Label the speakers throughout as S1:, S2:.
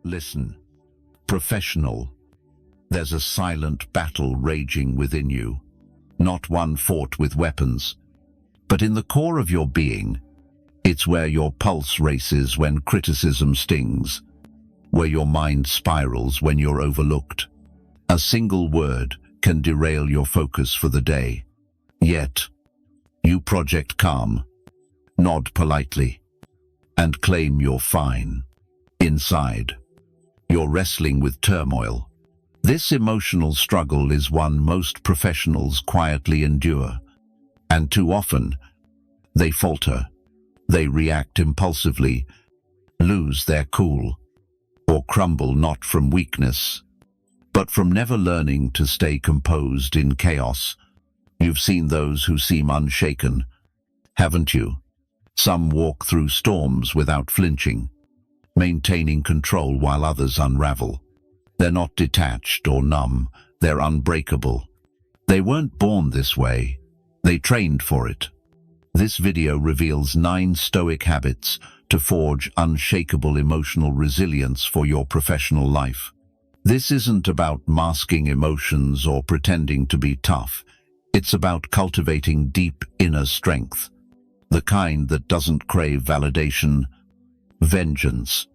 S1: Listen, professional, there's a silent battle raging within you, not one fought with weapons, but in the core of your being. It's where your pulse races when criticism stings, where your mind spirals when you're overlooked. A single word can derail your focus for the day. Yet, you project calm, nod politely, and claim you're fine. Inside, you're wrestling with turmoil. This emotional struggle is one most professionals quietly endure, and too often, they falter. They react impulsively, lose their cool, or crumble not from weakness, but from never learning to stay composed in chaos. You've seen those who seem unshaken, haven't you? Some walk through storms without flinching, maintaining control while others unravel. They're not detached or numb, they're unbreakable. They weren't born this way, they trained for it. This video reveals 9 Stoic habits to forge unshakable emotional resilience for your professional life. This isn't about masking emotions or pretending to be tough. It's about cultivating deep inner strength, the kind that doesn't crave validation, vengeance,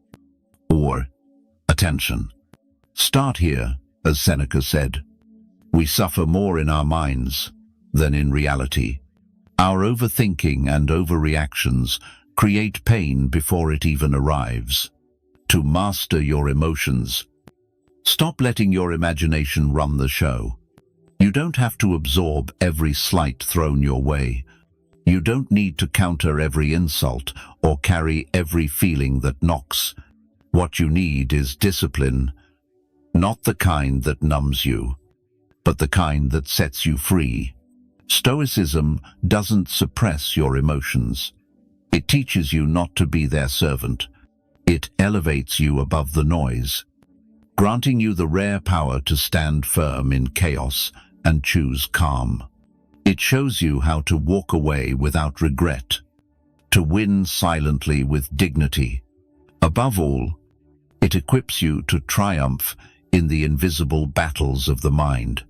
S1: or attention. Start here, as Seneca said. We suffer more in our minds than in reality. Our overthinking and overreactions create pain before it even arrives. To master your emotions, stop letting your imagination run the show. You don't have to absorb every slight thrown your way. You don't need to counter every insult or carry every feeling that knocks. What you need is discipline, not the kind that numbs you, but the kind that sets you free. Stoicism doesn't suppress your emotions. It teaches you not to be their servant. It elevates you above the noise, granting you the rare power to stand firm in chaos and choose calm. It shows you how to walk away without regret, to win silently with dignity. Above all, it equips you to triumph in the invisible battles of the mind.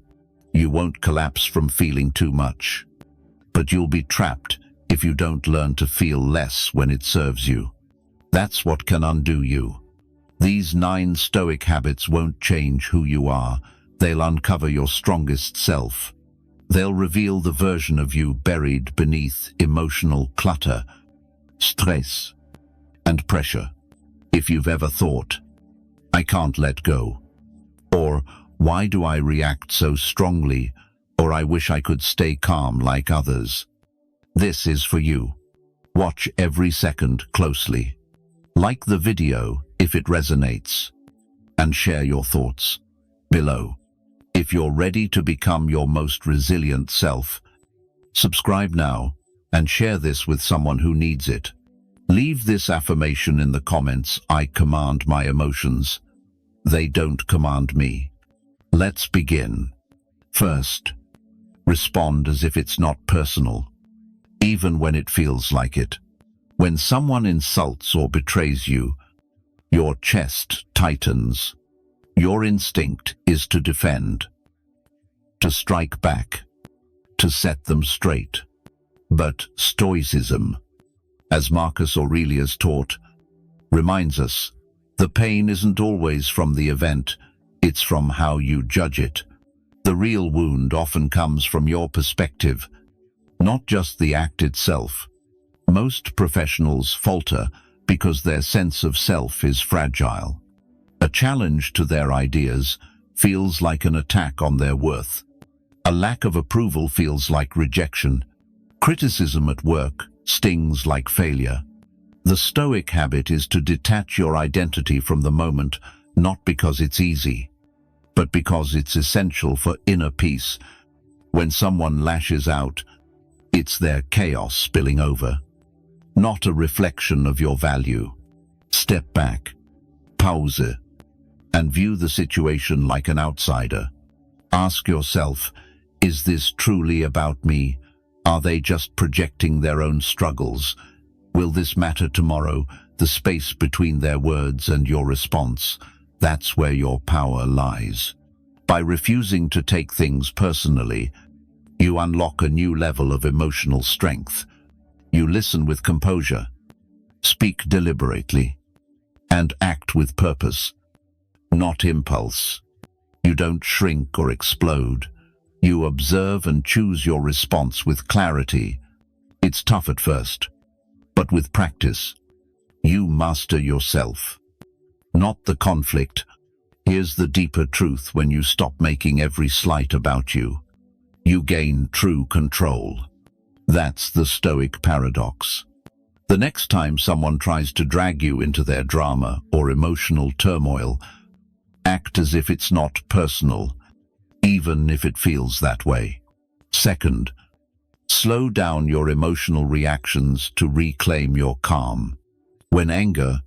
S1: You won't collapse from feeling too much, but you'll be trapped if you don't learn to feel less when it serves you. That's what can undo you. These 9 Stoic habits won't change who you are. They'll uncover your strongest self. They'll reveal the version of you buried beneath emotional clutter, stress, and pressure. If you've ever thought, "I can't let go," or "Why do I react so strongly?" or "I wish I could stay calm like others," this is for you. Watch every second closely. Like the video if it resonates, and share your thoughts below. If you're ready to become your most resilient self, subscribe now and share this with someone who needs it. Leave this affirmation in the comments: "I command my emotions. They don't command me." Let's begin. First, respond as if it's not personal, even when it feels like it. When someone insults or betrays you, your chest tightens. Your instinct is to defend, to strike back, to set them straight. But Stoicism, as Marcus Aurelius taught, reminds us the pain isn't always from the event, it's from how you judge it. The real wound often comes from your perspective, not just the act itself. Most professionals falter because their sense of self is fragile. A challenge to their ideas feels like an attack on their worth. A lack of approval feels like rejection. Criticism at work stings like failure. The Stoic habit is to detach your identity from the moment, not because it's easy, but because it's essential for inner peace. When someone lashes out, it's their chaos spilling over, not a reflection of your value. Step back, pause, and view the situation like an outsider. Ask yourself, is this truly about me? Are they just projecting their own struggles? Will this matter tomorrow? the space between their words and your response, that's where your power lies. By refusing to take things personally, you unlock a new level of emotional strength. You listen with composure, speak deliberately, and act with purpose, not impulse. You don't shrink or explode. You observe and choose your response with clarity. It's tough at first, but with practice, you master yourself, not the conflict. Here's the deeper truth: when you stop making every slight about you, you gain true control. That's the Stoic paradox. The next time someone tries to drag you into their drama or emotional turmoil, act as if it's not personal, even if it feels that way. Second, slow down your emotional reactions to reclaim your calm. When anger,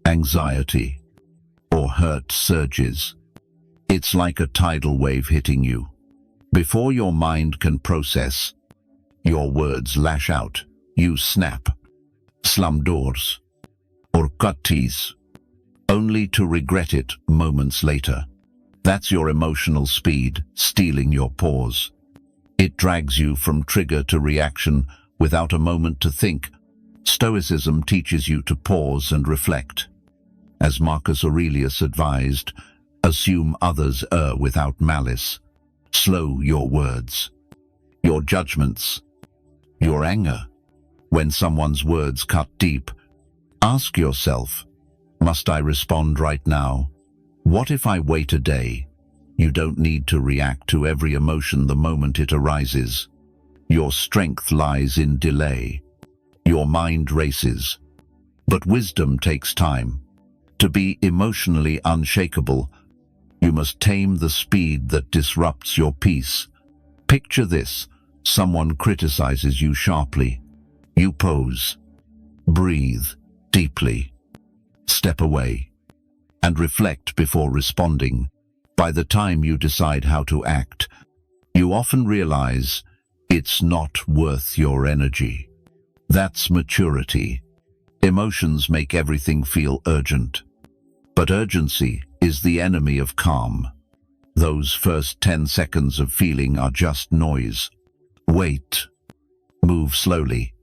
S1: anxiety, or hurt surges, it's like a tidal wave hitting you. Before your mind can process, your words lash out. You snap, slam doors, or cut teeth, only to regret it moments later. That's your emotional speed stealing your pause. It drags you from trigger to reaction without a moment to think. Stoicism teaches you to pause and reflect. As Marcus Aurelius advised, assume others err without malice. Slow your words, your judgments, your anger. When someone's words cut deep, ask yourself, must I respond right now? What if I wait a day? You don't need to react to every emotion the moment it arises. Your strength lies in delay. Your mind races. But wisdom takes time. To be emotionally unshakable, you must tame the speed that disrupts your peace. Picture this: someone criticizes you sharply. You pause, breathe deeply, step away, and reflect before responding. By the time you decide how to act, you often realize it's not worth your energy. That's maturity. Emotions make everything feel urgent, but urgency is the enemy of calm. Those first 10 seconds of feeling are just noise. Wait, move slowly,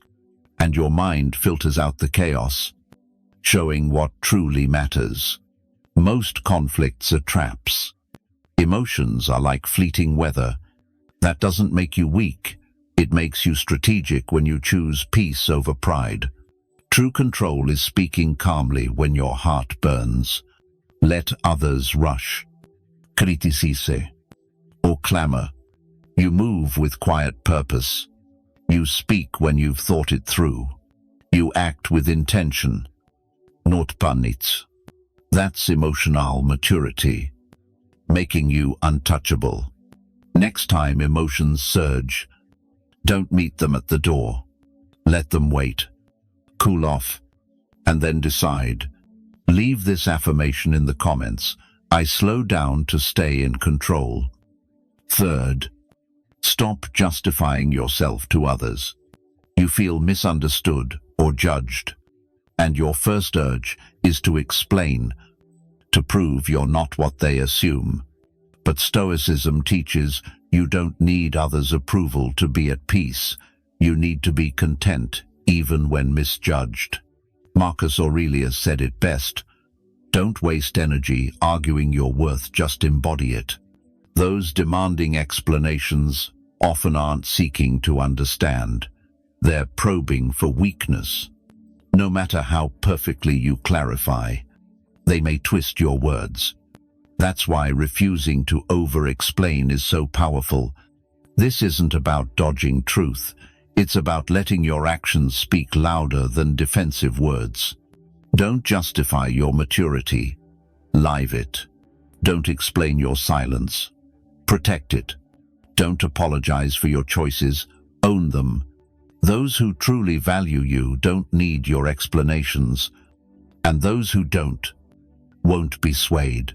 S1: and your mind filters out the chaos, showing what truly matters. Most conflicts are traps. Emotions are like fleeting weather. That doesn't make you weak. It makes you strategic when you choose peace over pride. True control is speaking calmly when your heart burns. Let others rush, criticise, or clamor. You move with quiet purpose. You speak when you've thought it through. You act with intention, not panic. That's emotional maturity, making you untouchable. Next time emotions surge, don't meet them at the door. Let them wait, cool off, and then decide. Leave this affirmation in the comments: I slow down to stay in control. Third, stop justifying yourself to others. You feel misunderstood or judged, and your first urge is to explain, to prove you're not what they assume. But Stoicism teaches you don't need others' approval to be at peace. You need to be content, even when misjudged. Marcus Aurelius said it best: don't waste energy arguing your worth, just embody it. Those demanding explanations often aren't seeking to understand. They're probing for weakness. No matter how perfectly you clarify, they may twist your words. That's why refusing to over-explain is so powerful. This isn't about dodging truth. It's about letting your actions speak louder than defensive words. Don't justify your maturity. Live it. Don't explain your silence. Protect it. Don't apologize for your choices. Own them. Those who truly value you don't need your explanations, and those who don't won't be swayed.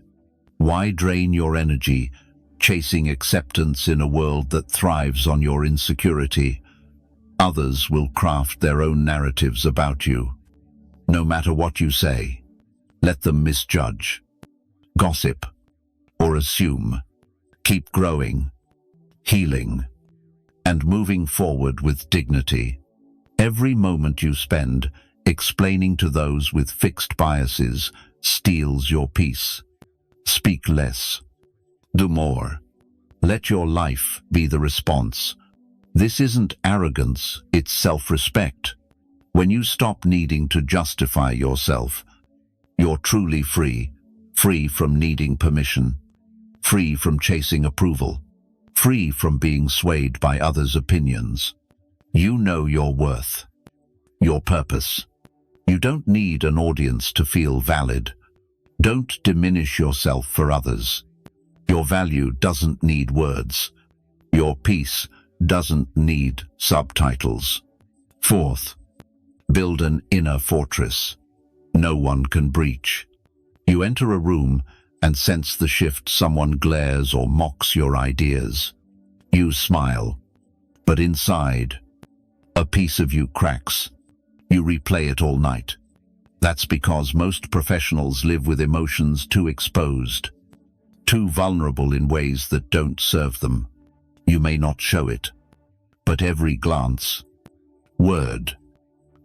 S1: Why drain your energy chasing acceptance in a world that thrives on your insecurity? Others will craft their own narratives about you. No matter what you say, let them misjudge, gossip, or assume. Keep growing, healing, and moving forward with dignity. Every moment you spend explaining to those with fixed biases steals your peace. Speak less. Do more. Let your life be the response. This isn't arrogance, it's self-respect. When you stop needing to justify yourself, you're truly free. Free from needing permission. Free from chasing approval. Free from being swayed by others' opinions. You know your worth, your purpose. You don't need an audience to feel valid. Don't diminish yourself for others. Your value doesn't need words. Your peace doesn't need subtitles. Fourth, build an inner fortress no one can breach. You enter a room and sense the shift someone glares or mocks your ideas. You smile, but inside, a piece of you cracks. You replay it all night. That's because most professionals live with emotions too exposed, too vulnerable in ways that don't serve them. You may not show it, but every glance, word,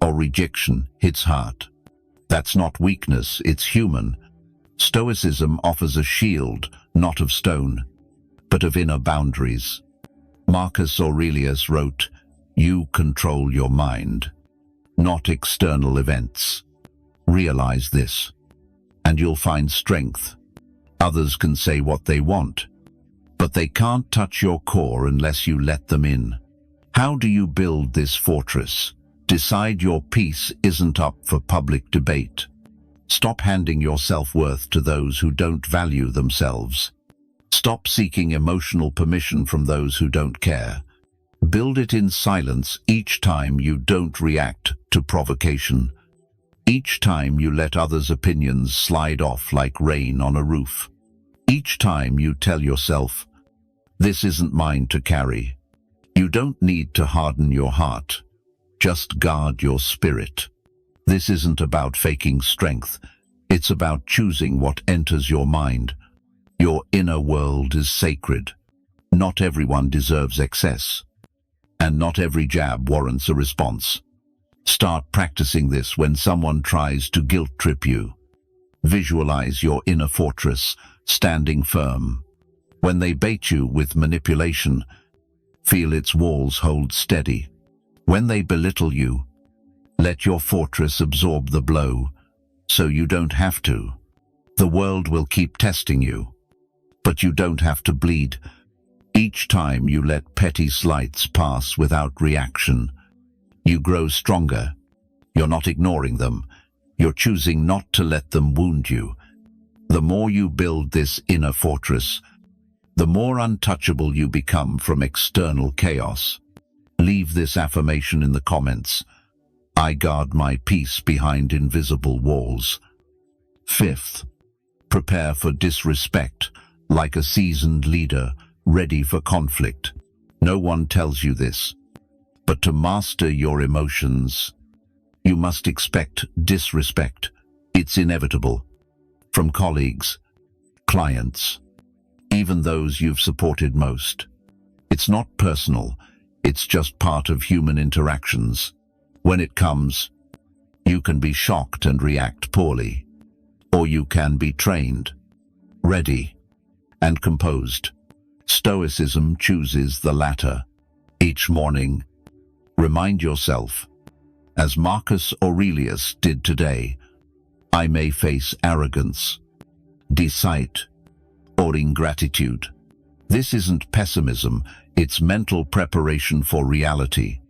S1: or rejection hits hard. That's not weakness, it's human. Stoicism offers a shield, not of stone, but of inner boundaries. Marcus Aurelius wrote, "You control your mind, not external events." Realize this, and you'll find strength. Others can say what they want, but they can't touch your core unless you let them in. How do you build this fortress? Decide your peace isn't up for public debate. Stop handing your self-worth to those who don't value themselves. Stop seeking emotional permission from those who don't care. Build it in silence each time you don't react to provocation. Each time you let others' opinions slide off like rain on a roof. Each time you tell yourself, "This isn't mine to carry." You don't need to harden your heart. Just guard your spirit. This isn't about faking strength. It's about choosing what enters your mind. Your inner world is sacred. Not everyone deserves excess. And not every jab warrants a response. Start practicing this when someone tries to guilt-trip you. Visualize your inner fortress standing firm. When they bait you with manipulation, feel its walls hold steady. When they belittle you, let your fortress absorb the blow, so you don't have to. The world will keep testing you, but you don't have to bleed. Each time you let petty slights pass without reaction, you grow stronger. You're not ignoring them. You're choosing not to let them wound you. The more you build this inner fortress, the more untouchable you become from external chaos. Leave this affirmation in the comments. I guard my peace behind invisible walls. Fifth, prepare for disrespect like a seasoned leader ready for conflict. No one tells you this, but to master your emotions, you must expect disrespect. It's inevitable. From colleagues, clients, even those you've supported most. It's not personal, it's just part of human interactions. When it comes, you can be shocked and react poorly, or you can be trained, ready, and composed. Stoicism chooses the latter. Each morning, remind yourself, as Marcus Aurelius did today, I may face arrogance, deceit, or ingratitude. This isn't pessimism, it's mental preparation for reality.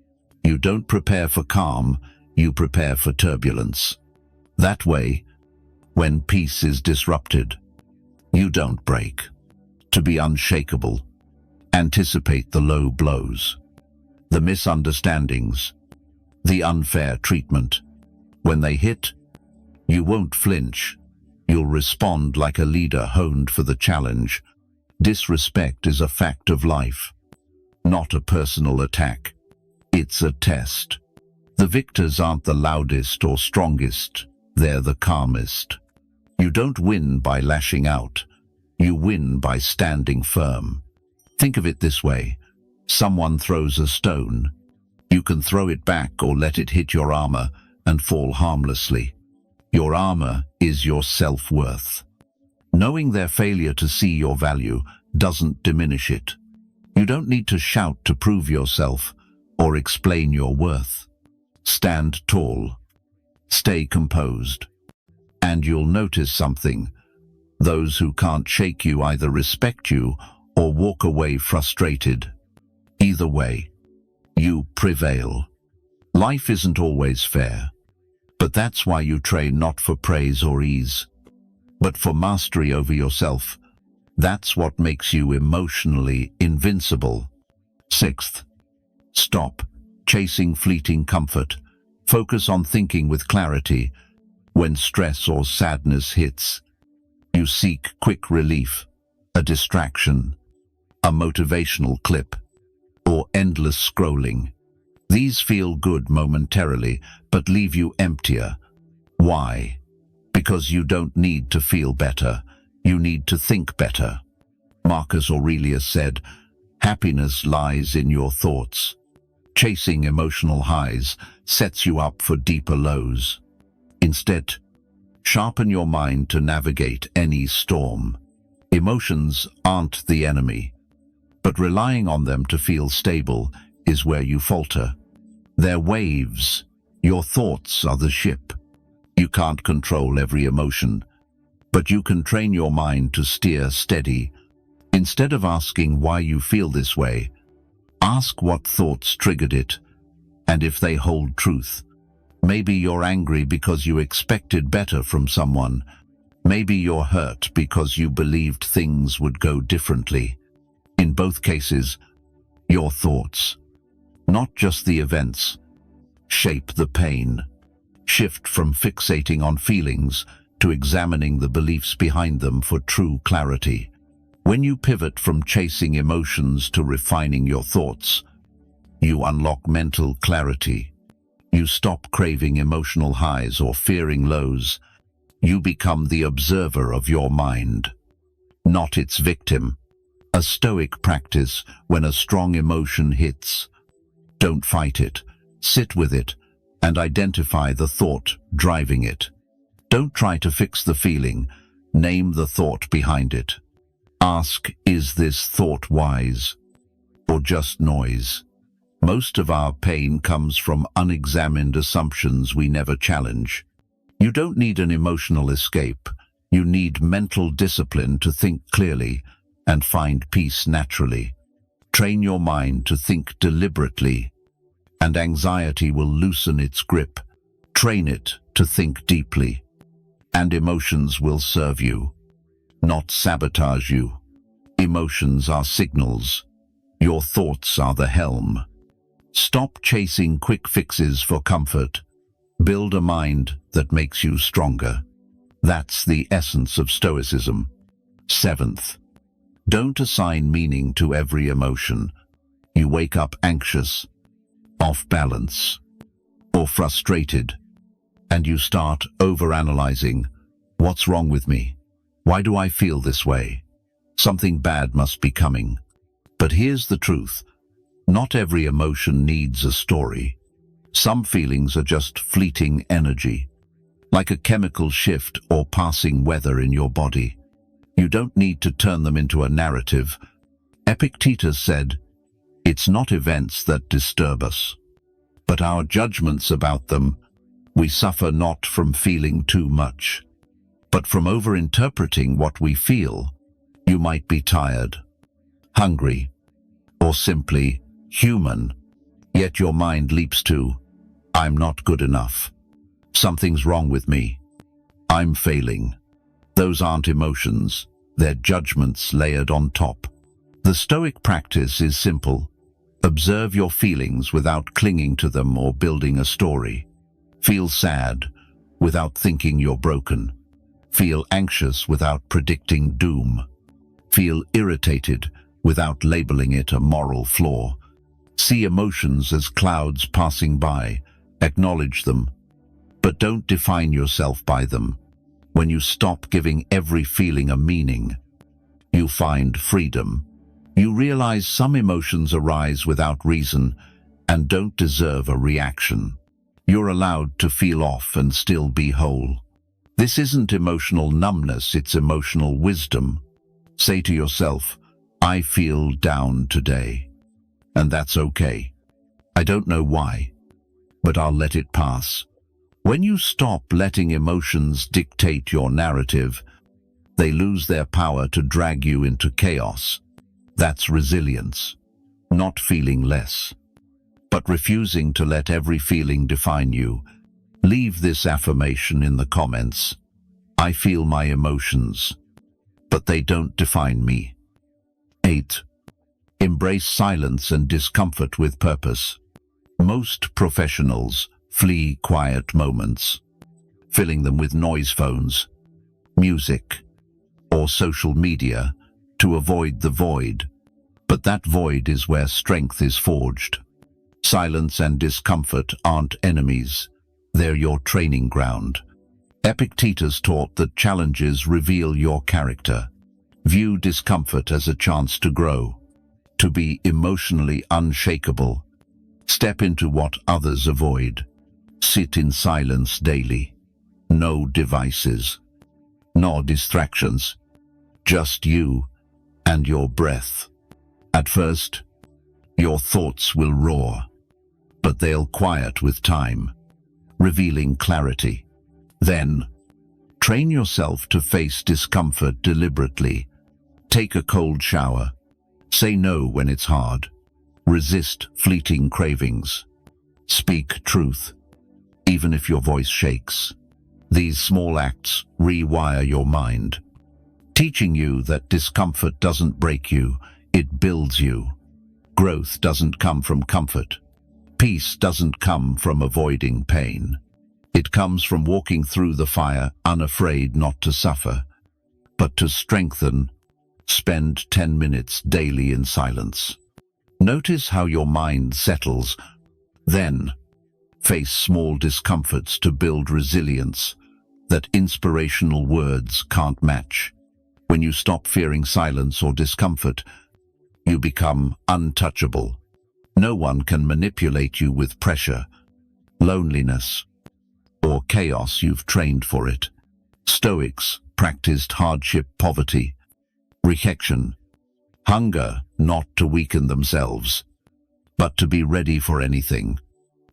S1: You don't prepare for calm, you prepare for turbulence. That way, when peace is disrupted, you don't break. To be unshakable, anticipate the low blows, the misunderstandings, the unfair treatment. When they hit, you won't flinch. You'll respond like a leader honed for the challenge. Disrespect is a fact of life, not a personal attack. It's a test. The victors aren't the loudest or strongest, they're the calmest. You don't win by lashing out, you win by standing firm. Think of it this way. Someone throws a stone. You can throw it back or let it hit your armor and fall harmlessly. Your armor is your self-worth. Knowing their failure to see your value doesn't diminish it. You don't need to shout to prove yourself or explain your worth. Stand tall. Stay composed. And you'll notice something. Those who can't shake you either respect you or walk away frustrated. Either way, you prevail. Life isn't always fair, but that's why you train not for praise or ease, but for mastery over yourself. That's what makes you emotionally invincible. Sixth, stop chasing fleeting comfort. Focus on thinking with clarity. When stress or sadness hits, you seek quick relief, a distraction, a motivational clip, or endless scrolling. These feel good momentarily, but leave you emptier. Why? Because you don't need to feel better, you need to think better. Marcus Aurelius said, "Happiness lies in your thoughts." Chasing emotional highs sets you up for deeper lows. Instead, sharpen your mind to navigate any storm. Emotions aren't the enemy, but relying on them to feel stable is where you falter. They're waves. Your thoughts are the ship. You can't control every emotion, but you can train your mind to steer steady. Instead of asking why you feel this way, ask what thoughts triggered it, and if they hold truth. Maybe you're angry because you expected better from someone. Maybe you're hurt because you believed things would go differently. In both cases, your thoughts, not just the events, shape the pain. Shift from fixating on feelings to examining the beliefs behind them for true clarity. When you pivot from chasing emotions to refining your thoughts, you unlock mental clarity. You stop craving emotional highs or fearing lows. You become the observer of your mind, not its victim. A Stoic practice when a strong emotion hits. Don't fight it, sit with it, and identify the thought driving it. Don't try to fix the feeling, name the thought behind it. Ask, is this thought wise or just noise? Most of our pain comes from unexamined assumptions we never challenge. You don't need an emotional escape. You need mental discipline to think clearly and find peace naturally. Train your mind to think deliberately, and anxiety will loosen its grip. Train it to think deeply, and emotions will serve you, not sabotage you. Emotions are signals. Your thoughts are the helm. Stop chasing quick fixes for comfort. Build a mind that makes you stronger. That's the essence of Stoicism. Seventh, don't assign meaning to every emotion. You wake up anxious, off balance, or frustrated, and you start overanalyzing. What's wrong with me? Why do I feel this way? Something bad must be coming. But here's the truth. Not every emotion needs a story. Some feelings are just fleeting energy, like a chemical shift or passing weather in your body. You don't need to turn them into a narrative. Epictetus said, "It's not events that disturb us, but our judgments about them. We suffer not from feeling too much, but from overinterpreting what we feel." You might be tired, hungry, or simply human, yet your mind leaps to, "I'm not good enough. Something's wrong with me. I'm failing." Those aren't emotions, they're judgments layered on top. The Stoic practice is simple. Observe your feelings without clinging to them or building a story. Feel sad without thinking you're broken. Feel anxious without predicting doom. Feel irritated without labeling it a moral flaw. See emotions as clouds passing by, Acknowledge them, but don't define yourself by them. When you stop giving every feeling a meaning, you find freedom. You realize some emotions arise without reason and don't deserve a reaction. You're allowed to feel off and still be whole. This isn't emotional numbness, it's emotional wisdom. Say to yourself, I feel down today. And that's okay. I don't know why, but I'll let it pass. When you stop letting emotions dictate your narrative, they lose their power to drag you into chaos. That's resilience, not feeling less, but refusing to let every feeling define you. Leave this affirmation in the comments. I feel my emotions, but they don't define me. 8. Embrace silence and discomfort with purpose. Most professionals flee quiet moments, filling them with noise phones, music, or social media to avoid the void. But that void is where strength is forged. Silence and discomfort aren't enemies, they're your training ground. Epictetus taught that challenges reveal your character. View discomfort as a chance to grow, to be emotionally unshakable. Step into what others avoid. Sit in silence daily. No devices, no distractions. Just you and your breath. At first, your thoughts will roar, but they'll quiet with time, revealing clarity. Then, train yourself to face discomfort deliberately. Take a cold shower. Say no when it's hard. Resist fleeting cravings. Speak truth, even if your voice shakes. These small acts rewire your mind, teaching you that discomfort doesn't break you, it builds you. Growth doesn't come from comfort. Peace doesn't come from avoiding pain. It comes from walking through the fire, unafraid not to suffer, but to strengthen. Spend 10 minutes daily in silence. Notice how your mind settles. Then, face small discomforts to build resilience that inspirational words can't match. When you stop fearing silence or discomfort, you become untouchable. No one can manipulate you with pressure, loneliness, or chaos. You've trained for it. Stoics practiced hardship, poverty, rejection, hunger, not to weaken themselves, but to be ready for anything.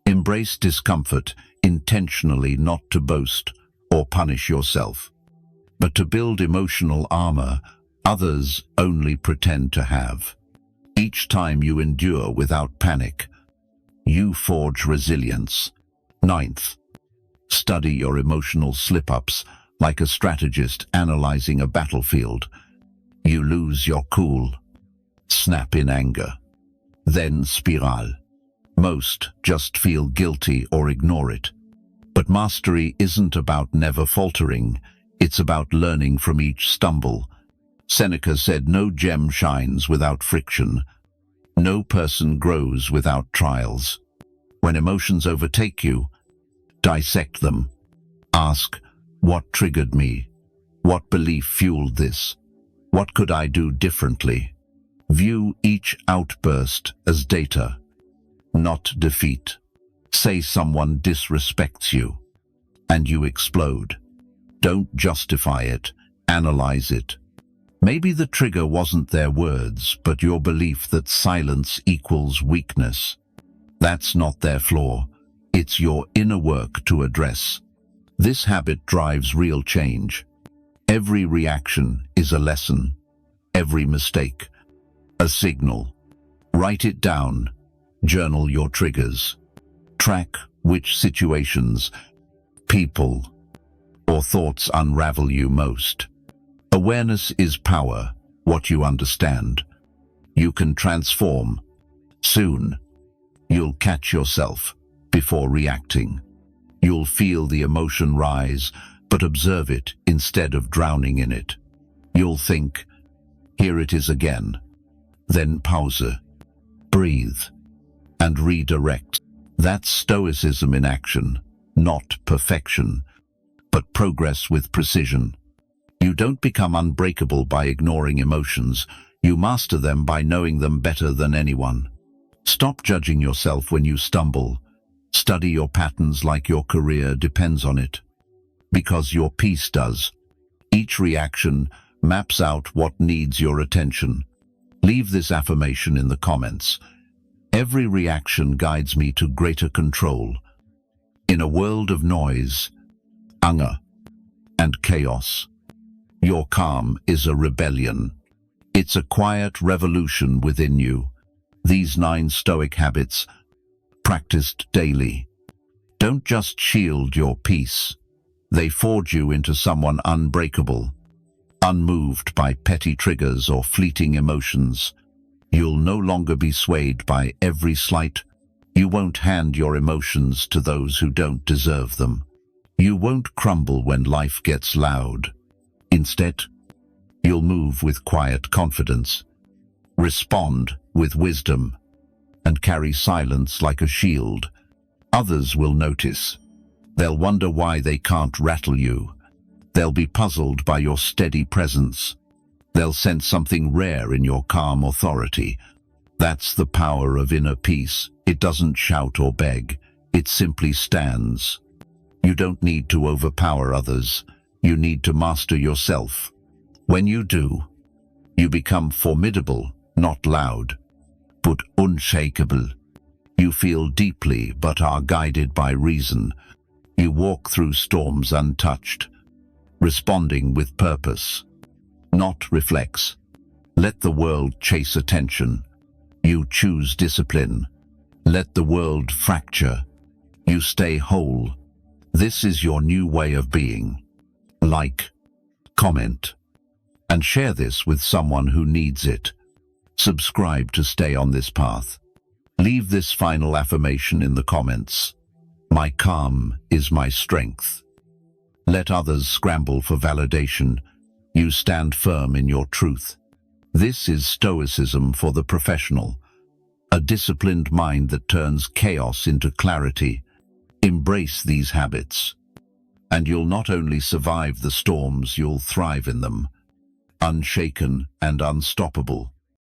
S1: Embrace discomfort intentionally, not to boast or punish yourself, but to build emotional armor others only pretend to have. Each time you endure without panic, you forge resilience. 9th, study your emotional slip-ups like a strategist analyzing a battlefield. You lose your cool, snap in anger, then spiral. Most just feel guilty or ignore it. But mastery isn't about never faltering, it's about learning from each stumble. Seneca said, no gem shines without friction. No person grows without trials. When emotions overtake you, dissect them. Ask, what triggered me? What belief fueled this? What could I do differently? View each outburst as data, not defeat. Say someone disrespects you, and you explode. Don't justify it, analyze it. Maybe the trigger wasn't their words, but your belief that silence equals weakness. That's not their flaw. It's your inner work to address. This habit drives real change. Every reaction is a lesson. Every mistake, a signal. Write it down. Journal your triggers. Track which situations, people, or thoughts unravel you most. Awareness is power, what you understand. You can transform. Soon, you'll catch yourself before reacting. You'll feel the emotion rise, but observe it instead of drowning in it. You'll think, here it is again. Then pause, breathe, and redirect. That's Stoicism in action, not perfection, but progress with precision. You don't become unbreakable by ignoring emotions. You master them by knowing them better than anyone. Stop judging yourself when you stumble. Study your patterns like your career depends on it. Because your peace does. Each reaction maps out what needs your attention. Leave this affirmation in the comments. Every reaction guides me to greater control. In a world of noise, anger, and chaos, your calm is a rebellion. It's a quiet revolution within you. These 9 Stoic habits, practiced daily, don't just shield your peace. They forge you into someone unbreakable, unmoved by petty triggers or fleeting emotions. You'll no longer be swayed by every slight. You won't hand your emotions to those who don't deserve them. You won't crumble when life gets loud. Instead, you'll move with quiet confidence, respond with wisdom, and carry silence like a shield. Others will notice. They'll wonder why they can't rattle you. They'll be puzzled by your steady presence. They'll sense something rare in your calm authority. That's the power of inner peace. It doesn't shout or beg. It simply stands. You don't need to overpower others. You need to master yourself. When you do, you become formidable, not loud, but unshakable. You feel deeply but are guided by reason. You walk through storms untouched, responding with purpose, not reflex. Let the world chase attention. You choose discipline. Let the world fracture. You stay whole. This is your new way of being. Like, comment, and share this with someone who needs it. Subscribe to stay on this path. Leave this final affirmation in the comments. My calm is my strength. Let others scramble for validation. You stand firm in your truth. This is Stoicism for the professional. A disciplined mind that turns chaos into clarity. Embrace these habits, and you'll not only survive the storms, you'll thrive in them, unshaken and unstoppable.